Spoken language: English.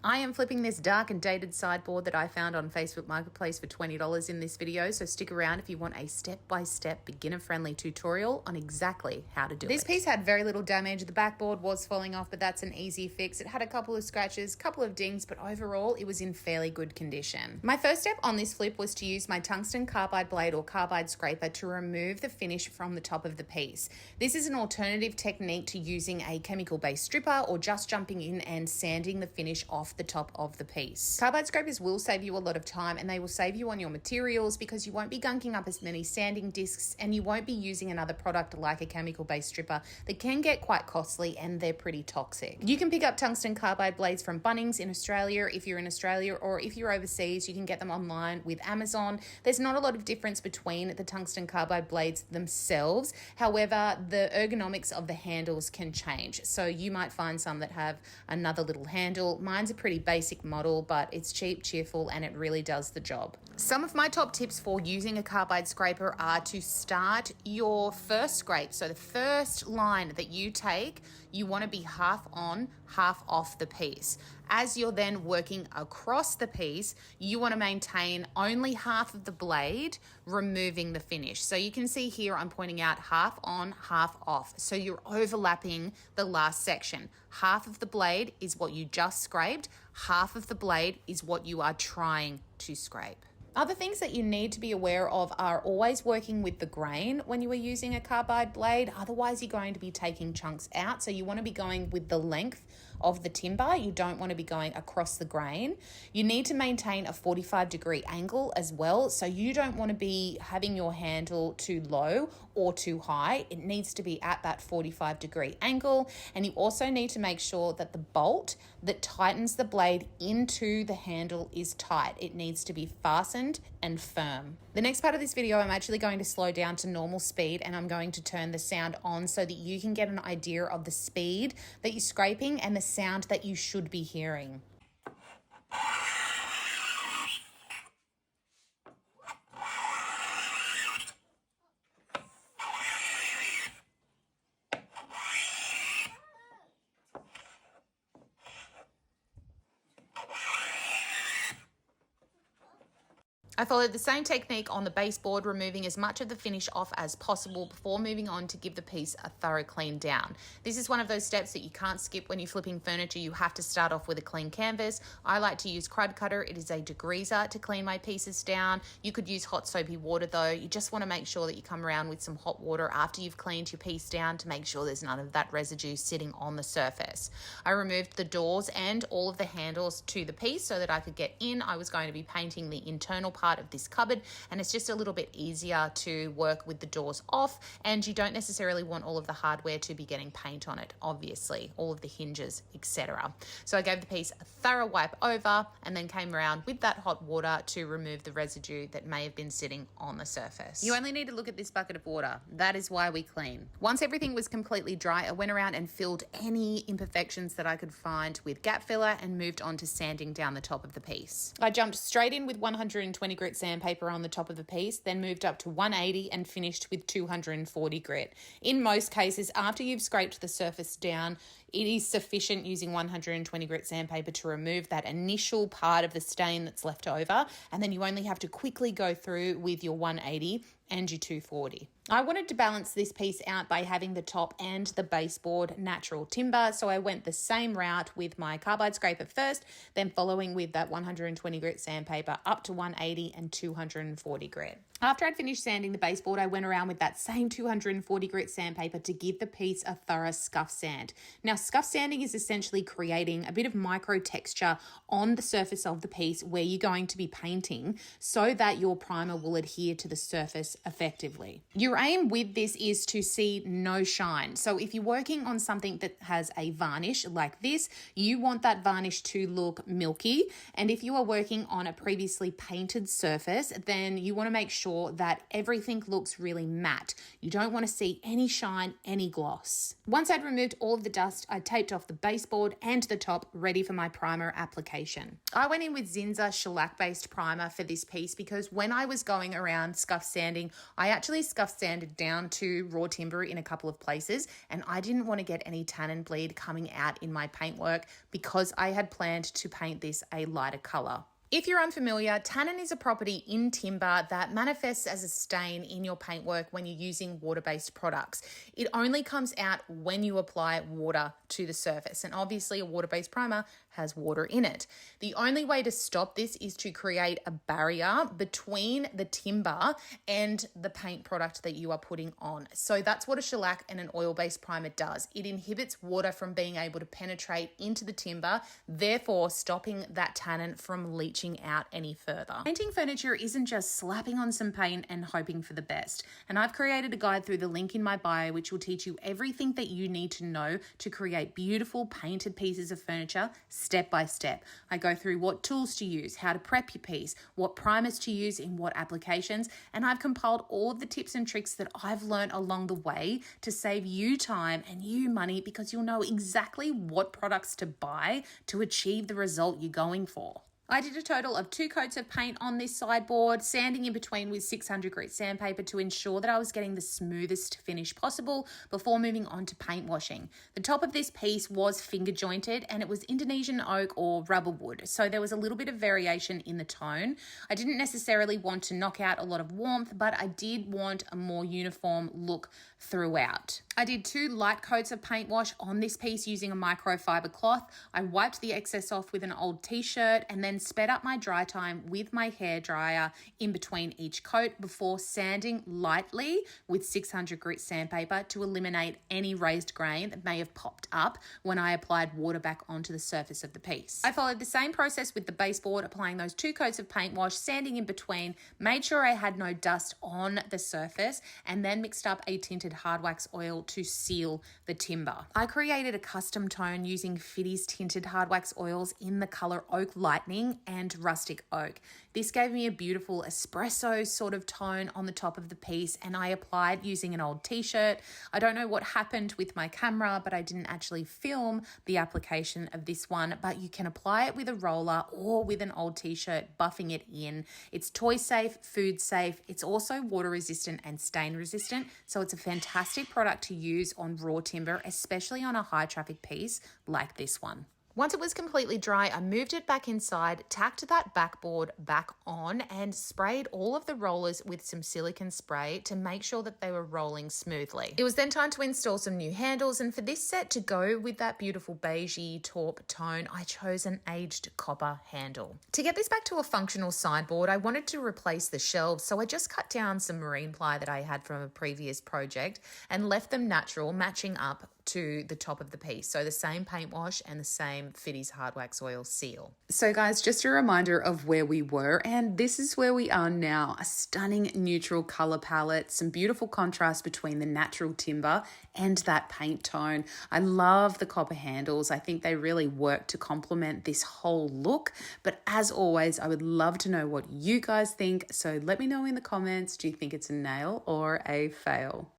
I am flipping this dark and dated sideboard that I found on Facebook Marketplace for $20 in this video, so stick around if you want a step-by-step beginner-friendly tutorial on exactly how to do it. This piece had very little damage. The backboard was falling off, but that's an easy fix. It had a couple of scratches, couple of dings, but overall it was in fairly good condition. My first step on this flip was to use my tungsten carbide blade or carbide scraper to remove the finish from the top of the piece. This is an alternative technique to using a chemical-based stripper or just jumping in and sanding the finish off the top of the piece. Carbide scrapers will save you a lot of time, and they will save you on your materials because you won't be gunking up as many sanding discs, and you won't be using another product like a chemical-based stripper that can get quite costly and they're pretty toxic. You can pick up tungsten carbide blades from Bunnings in Australia if you're in Australia, or if you're overseas you can get them online with Amazon. There's not a lot of difference between the tungsten carbide blades themselves. However, the ergonomics of the handles can change. So you might find some that have another little handle. Mine's a pretty basic model, but it's cheap, cheerful, and it really does the job. Some of my top tips for using a carbide scraper are to start your first scrape. So the first line that you take, you want to be half on, half off the piece. As you're then working across the piece, you want to maintain only half of the blade, removing the finish. So you can see here I'm pointing out half on, half off. So you're overlapping the last section. Half of the blade is what you just scraped, half of the blade is what you are trying to scrape. Other things that you need to be aware of are always working with the grain when you are using a carbide blade. Otherwise, you're going to be taking chunks out. So you want to be going with the length of the timber. You don't want to be going across the grain. You need to maintain a 45-degree angle as well. So you don't want to be having your handle too low or too high. It needs to be at that 45-degree angle. And you also need to make sure that the bolt that tightens the blade into the handle is tight. It needs to be fastened and firm. The next part of this video, I'm actually going to slow down to normal speed, and I'm going to turn the sound on so that you can get an idea of the speed that you're scraping and the sound that you should be hearing. I followed the same technique on the baseboard, removing as much of the finish off as possible before moving on to give the piece a thorough clean down. This is one of those steps that you can't skip when you're flipping furniture. You have to start off with a clean canvas. I like to use Crud Cutter. It is a degreaser to clean my pieces down. You could use hot soapy water though. You just want to make sure that you come around with some hot water after you've cleaned your piece down to make sure there's none of that residue sitting on the surface. I removed the doors and all of the handles to the piece so that I could get in. I was going to be painting the internal part of this cupboard, and it's just a little bit easier to work with the doors off, and you don't necessarily want all of the hardware to be getting paint on it, obviously, all of the hinges, etc. So I gave the piece a thorough wipe over and then came around with that hot water to remove the residue that may have been sitting on the surface. You only need to look at this bucket of water. That is why we clean. Once everything was completely dry, I went around and filled any imperfections that I could find with gap filler and moved on to sanding down the top of the piece. I jumped straight in with 120 grit sandpaper on the top of the piece, then moved up to 180 and finished with 240 grit. In most cases, after you've scraped the surface down, it is sufficient using 120 grit sandpaper to remove that initial part of the stain that's left over, and then you only have to quickly go through with your 180 and your 240. I wanted to balance this piece out by having the top and the baseboard natural timber, so I went the same route with my carbide scraper first, then following with that 120 grit sandpaper up to 180 and 240 grit. After I'd finished sanding the baseboard, I went around with that same 240 grit sandpaper to give the piece a thorough scuff sand. Now, scuff sanding is essentially creating a bit of micro texture on the surface of the piece where you're going to be painting so that your primer will adhere to the surface effectively. Your aim with this is to see no shine. So if you're working on something that has a varnish like this, you want that varnish to look milky. And if you are working on a previously painted surface, then you want to make sure that everything looks really matte. You don't want to see any shine, any gloss. Once I'd removed all of the dust, I taped off the baseboard and the top, ready for my primer application. I went in with Zinsser shellac-based primer for this piece because when I was going around scuff sanding, I actually scuff sanded down to raw timber in a couple of places, and I didn't want to get any tannin bleed coming out in my paintwork because I had planned to paint this a lighter color. If you're unfamiliar, tannin is a property in timber that manifests as a stain in your paintwork when you're using water-based products. It only comes out when you apply water to the surface, and obviously a water-based primer has water in it. The only way to stop this is to create a barrier between the timber and the paint product that you are putting on. So that's what a shellac and an oil-based primer does. It inhibits water from being able to penetrate into the timber, therefore stopping that tannin from leaching out any further. Painting furniture isn't just slapping on some paint and hoping for the best. And I've created a guide through the link in my bio, which will teach you everything that you need to know to create beautiful painted pieces of furniture step by step. I go through what tools to use, how to prep your piece, what primers to use in what applications, and I've compiled all of the tips and tricks that I've learned along the way to save you time and you money, because you'll know exactly what products to buy to achieve the result you're going for. I did a total of 2 coats of paint on this sideboard, sanding in between with 600 grit sandpaper to ensure that I was getting the smoothest finish possible before moving on to paint washing. The top of this piece was finger jointed and it was Indonesian oak or rubber wood, so there was a little bit of variation in the tone. I didn't necessarily want to knock out a lot of warmth, but I did want a more uniform look throughout. I did 2 light coats of paint wash on this piece using a microfiber cloth. I wiped the excess off with an old t-shirt and then sped up my dry time with my hairdryer in between each coat before sanding lightly with 600 grit sandpaper to eliminate any raised grain that may have popped up when I applied water back onto the surface of the piece. I followed the same process with the baseboard, applying those 2 coats of paint wash, sanding in between, made sure I had no dust on the surface, and then mixed up a tinted HARDWAX oil to seal the timber. I created a custom tone using FIDDES tinted HARDWAX oils in the color Oak Lightning and Rustic Oak. This gave me a beautiful espresso sort of tone on the top of the piece, and I applied using an old t-shirt. I don't know what happened with my camera, but I didn't actually film the application of this one, but you can apply it with a roller or with an old t-shirt, buffing it in. It's toy safe, food safe. It's also water resistant and stain resistant, so it's a fantastic product to use on raw timber, especially on a high traffic piece like this one. Once it was completely dry, I moved it back inside, tacked that backboard back on, and sprayed all of the rollers with some silicone spray to make sure that they were rolling smoothly. It was then time to install some new handles, and for this set to go with that beautiful beigey taupe tone, I chose an aged copper handle. To get this back to a functional sideboard, I wanted to replace the shelves, so I just cut down some marine ply that I had from a previous project and left them natural, matching up to the top of the piece. So the same paint wash and the same FIDDES HARDWAX oil seal. So guys, just a reminder of where we were, and this is where we are now. A stunning neutral color palette, some beautiful contrast between the natural timber and that paint tone. I love the copper handles. I think they really work to complement this whole look. But as always, I would love to know what you guys think. So let me know in the comments, do you think it's a nail or a fail?